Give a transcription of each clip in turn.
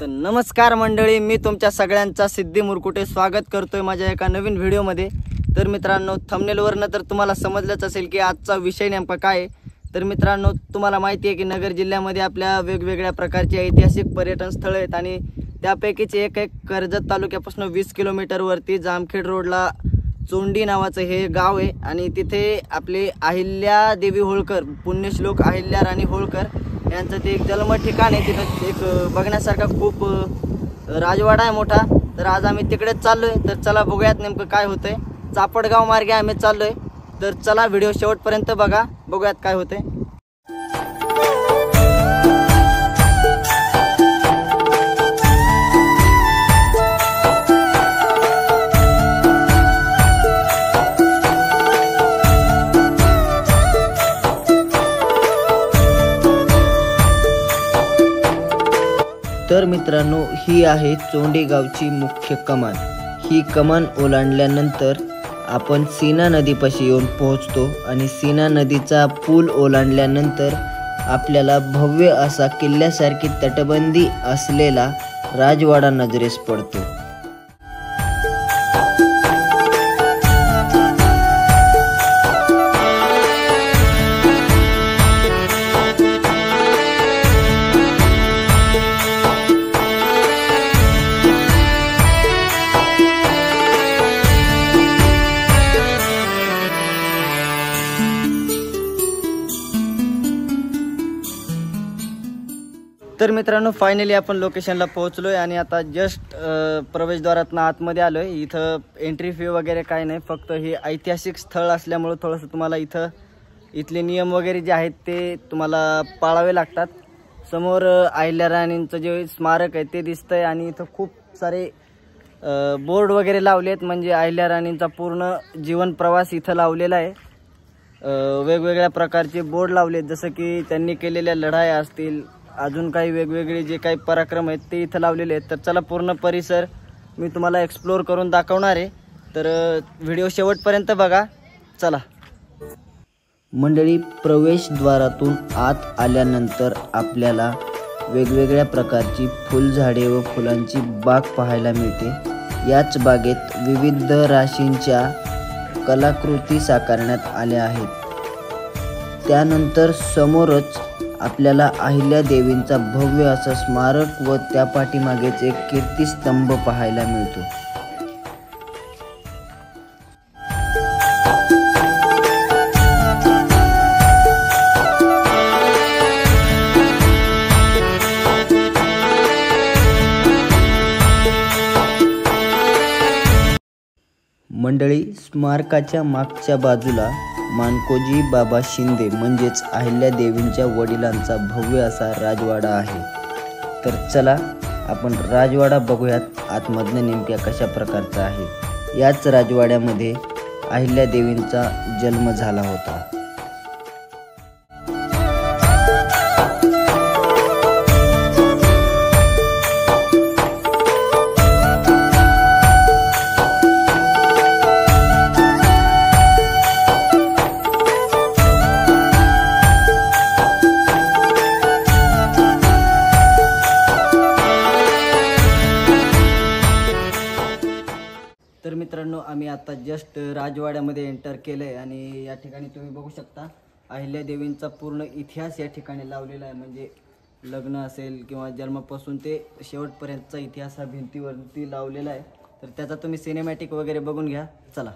तर नमस्कार मंडळी, मी तुमच्या सगळ्यांचा सिद्धी मुरकुटे स्वागत करतोय माझ्या एका नवीन व्हिडिओमध्ये। तर मित्रांनो, थंबनेलवरनं तर तुम्हाला समजलंच असेल की आजचा विषय नेमका काय आहे। तर मित्रांनो, तुम्हाला माहिती आहे की नगर जिल्ह्यामध्ये आपल्या वेगवेगळ्या प्रकारची ऐतिहासिक पर्यटन स्थळे आहेत आणि त्यापैकीच एक कर्जत तालुक्यापासून 20 किलोमीटरवरती जामखेड रोडला चोंडी नावाचं हे गाव आहे आणि तिथे आपले अहिल्या देवी होळकर, पुण्यश्लोक अहिल्या राणी होळकर यांचं ते एक जन्म ठिकाण आहे। तिथं एक बघण्यासारखा खूप राजवाडा आहे मोठा। तर आज आम्ही तिकडेच चाललोय। तर चला बघूयात नेमकं काय होतंय। चापडगाव मार्गे आम्ही चाललोय। तर चला व्हिडिओ शेवटपर्यंत बघा, बघूयात काय होतंय। तर मित्रांनो, ही आहे चोंडी गावची मुख्य कमान। ही कमान ओलांडल्यानंतर आपण सीना नदीपाशी येऊन पोहोचतो आणि सीना नदीचा पूल ओलांडल्यानंतर आपल्याला भव्य असा किल्ल्यासारखी तटबंदी असलेला राजवाडा नजरेस पडतो। तर मित्रांनो, फायनली आपण लोकेशनला पोहोचलोय आणि आता जस्ट प्रवेशद्वारातून आतमध्ये आलोय। इथं एंट्री फी वगैरे काय नाही, फक्त हे ऐतिहासिक स्थळ असल्यामुळे थोडंसं तुम्हाला इथले नियम वगैरे जे आहेत ते तुम्हाला पाळावे लागतात। समोर अहिल्या राणींचं जे स्मारक आहे ते दिसतंय आणि इथं खूप सारे बोर्ड वगैरे लावले आहेत, म्हणजे अहिल्या राणींचा पूर्ण जीवन प्रवास इथं लावलेला आहे। वेगवेगळ्या प्रकारचे बोर्ड लावलेत, जसं की त्यांनी केलेल्या लढाया असतील, अजून काही वेगवेगळे जे काही पराक्रम आहेत ते इथं लावलेले आहेत। तर चला पूर्ण परिसर मी तुम्हाला एक्सप्लोर करून दाखवणार आहे। तर व्हिडिओ शेवटपर्यंत बघा, चला। मंडळी, प्रवेशद्वारातून आत आल्यानंतर आपल्याला वेगवेगळ्या प्रकारची फुलझाडे व फुलांची बाग पाहायला मिळते। याच बागेत विविध राशींच्या कलाकृती साकारण्यात आल्या आहेत। त्यानंतर समोरच आपल्याला अहिल्या देवींचा भव्य असा स्मारक व त्या पाठीमागेच एक कीर्तिस्तंभ पाहायला मिळतो। मंडळी, स्मारकाच्या मागच्या बाजूला मानकोजी बाबा शिंदे म्हणजेच अहिल्या देवींच्या वडिलांचा भव्य असा राजवाडा आहे। तर चला आपण राजवाडा बघूयात आतमधनं नेमक्या कशा प्रकारचा आहे। याच राजवाड्यामध्ये अहिल्या देवींचा जन्म झाला होता। तर मित्रांनो, आम्ही आता जस्ट राजवाड्यामध्ये एंटर केलंय आणि या ठिकाणी तुम्ही बघू शकता अहिल्या देवींचा पूर्ण इतिहास या ठिकाणी लावलेला आहे। म्हणजे लग्न असेल किंवा जन्मापासून ते शेवटपर्यंतचा इतिहास हा भिंतीवरती लावलेला आहे। तर त्याचा तुम्ही सिनेमॅटिक वगैरे बघून घ्या, चला।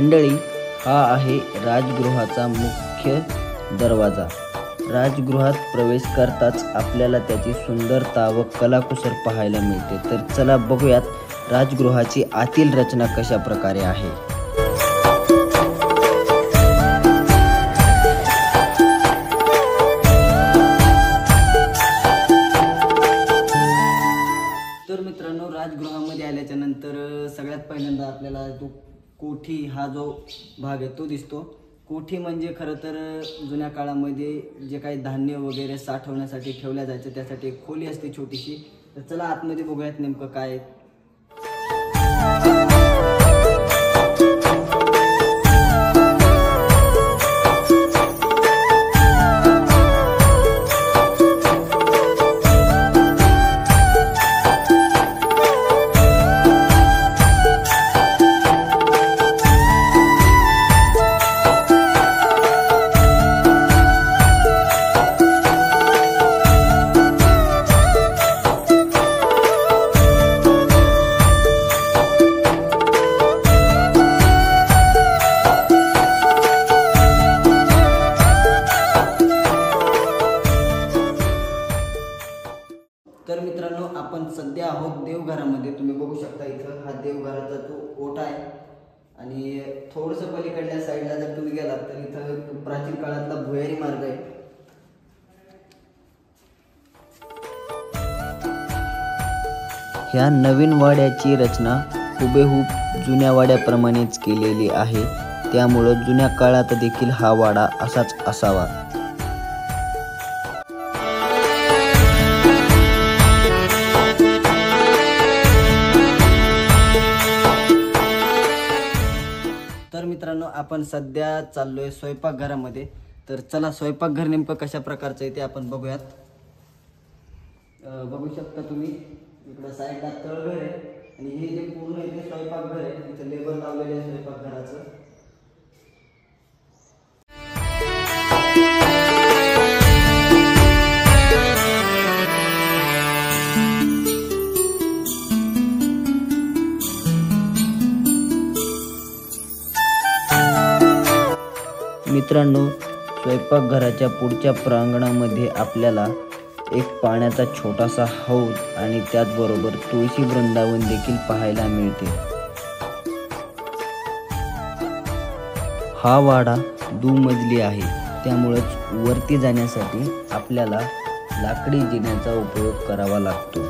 मंडळी, हा आहे राजगृहाचा मुख्य दरवाजा. राजगृहात प्रवेश करताच आपल्याला त्याची सुंदरता व कलाकुसर पाहायला मिळते. तर चला बघूयात राजगृहाची आतील रचना कशा प्रकारे आहे. तर मित्रांनो, राजगृहामध्ये आल्याच्या नंतर सगळ्यात पहिल्यांदा आपल्याला तो कोठी हा जो भाग आहे तो दिसतो. कोठी म्हणजे खरं तर जुन्या काळामध्ये जे काही धान्य वगैरे साठवण्यासाठी ठेवल्या जायचं त्यासाठी एक खोली असते छोटीशी. तर चला आतमध्ये बघूयात नेमकं काय आहे. तर मित्रांनो, आपण सध्या आहोत देवघरामध्ये. तुम्ही बघू शकता इथं हा देवघराचा तो ओटा आहे आणि थोडंसं पलीकडल्या साईडला जर तुम्ही गेलात तर इथं प्राचीन काळातला भुयारी मार्ग आहे. ह्या नवीन वाड्याची रचना हुबेहूब जुन्या वाड्याप्रमाणेच केलेली आहे. त्यामुळं जुन्या काळात देखील हा वाडा असाच असावा. तर मित्रांनो, आपण सध्या चाललोय स्वयंपाकघरामध्ये. तर चला स्वयंपाकघर नेमकं कशा प्रकारचं आहे ते आपण बघूयात. बघू शकता तुम्ही इकडं साईडला तळघर आहे आणि हे जे पूर्ण इथे स्वयंपाकघर आहे. इथे लेबल लावलेले आहे स्वयंपाकघराचं. मित्रांनो, स्वयंपाकघराच्या पुढच्या प्रांगणामध्ये आपल्याला एक पाण्याचा छोटासा हौद आणि त्याचबरोबर तुळशी वृंदावन देखील पाहायला मिळते. हा वाडा दुमजली आहे, त्यामुळेच वरती जाण्यासाठी आपल्याला लाकडी जिन्याचा उपयोग करावा लागतो.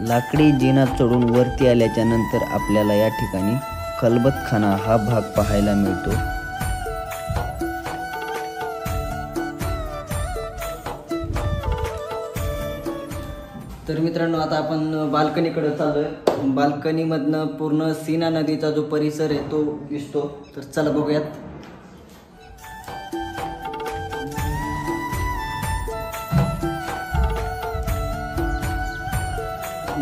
लाकडी जिना चढून वरती आल्याच्या नंतर आपल्याला या ठिकाणी खलबतखाना हा भाग पाहायला मिळतो. तर मित्रांनो, आता आपण बाल्कनीकडे चाललोय. बाल्कनीमधनं पूर्ण सीना नदीचा जो परिसर आहे तो दिसतो. तर चला बघूयात.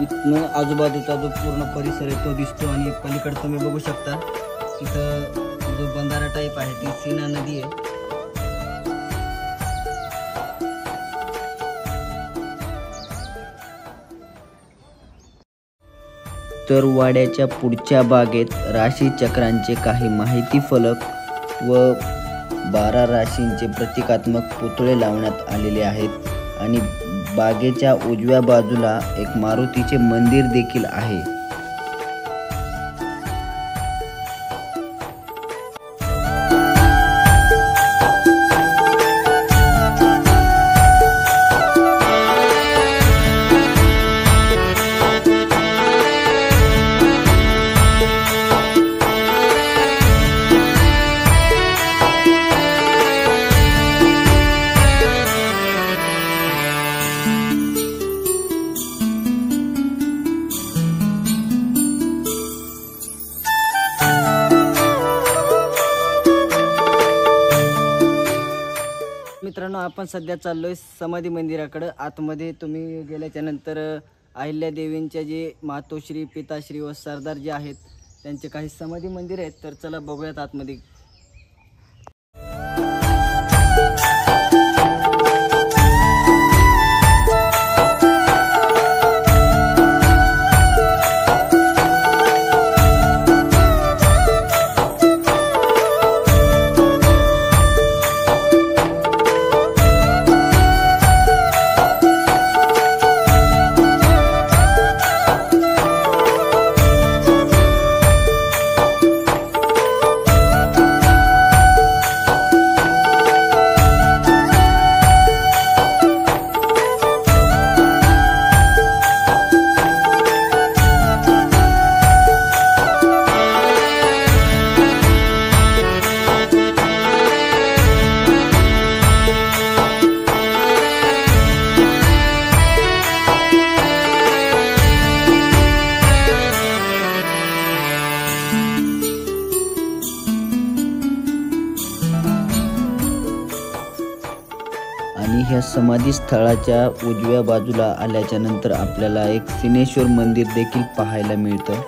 इथनं आजूबाजूचा जो पूर्ण परिसर आहे तो दिसतो आणि पलीकडे तुम्ही बघू शकता तिथं जो बंधारा टाईप आहे ती सीना नदी आहे. तर वाड्याच्या पुढच्या बागेत राशी चक्रांचे काही माहिती फलक व 12 राशींचे प्रतिकात्मक पुतळे लावण्यात आलेले आहेत आणि बागेच्या उजव्या बाजूला एक मारुतीचे मंदिर देखील आहे. मित्रांनो, आपण सध्या चाललोय समाधी मंदिराकडे. आतमध्ये तुम्ही गेल्याच्या नंतर अहिल्यादेवींच्या जे मातोश्री, पिताश्री व सरदार जे आहेत त्यांचे काही समाधी मंदिर आहेत. तर चला बघूयात आतमध्ये. या समाधी स्थळाच्या उजव्या बाजूला आल्याच्या नंतर आपल्याला एक सिनेश्वर मंदिर देखील पाहायला मिळतं.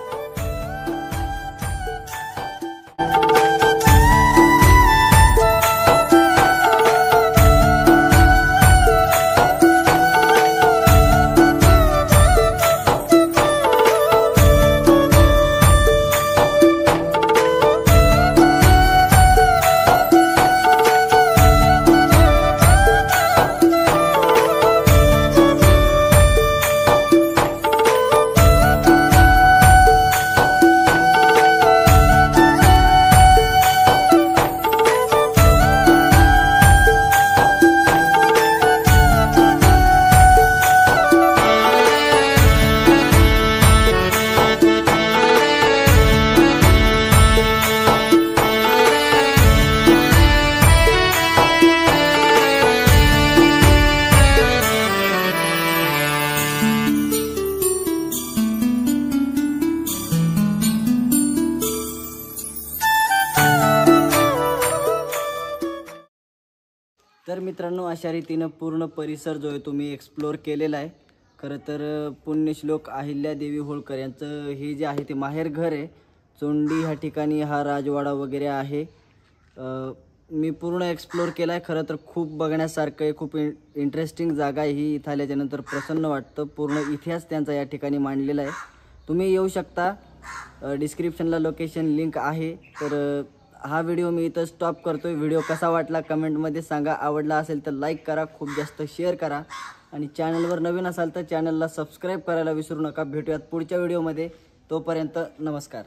तर मित्रांनो, अशा रीतीनं पूर्ण परिसर जो आहे तुम्ही एक्सप्लोर केलेला आहे. खरं तर पुण्यश्लोक अहिल्यादेवी होळकर यांचं हे जे आहे ते माहेर घर आहे. चोंडी ह्या ठिकाणी हा राजवाडा वगैरे आहे. मी पूर्ण एक्सप्लोर केला आहे. खरं तर खूप बघण्यासारखं आहे, खूप इंटरेस्टिंग जागा आहे ही. इथं आल्याच्यानंतर प्रसन्न वाटतं. पूर्ण इतिहास त्यांचा या ठिकाणी मांडलेला आहे. तुम्ही येऊ शकता. डिस्क्रिप्शनला लोकेशन लिंक आहे. तर हा व्हिडिओ मी इथं स्टॉप करतोय. व्हिडिओ कसा वाटला कमेंटमध्ये सांगा. आवडला असेल तर लाईक करा, खूप जास्त शेअर करा आणि चॅनलवर नवीन असाल तर चॅनलला सबस्क्राईब करायला विसरू नका. भेटूयात पुढच्या व्हिडिओमध्ये. तोपर्यंत नमस्कार.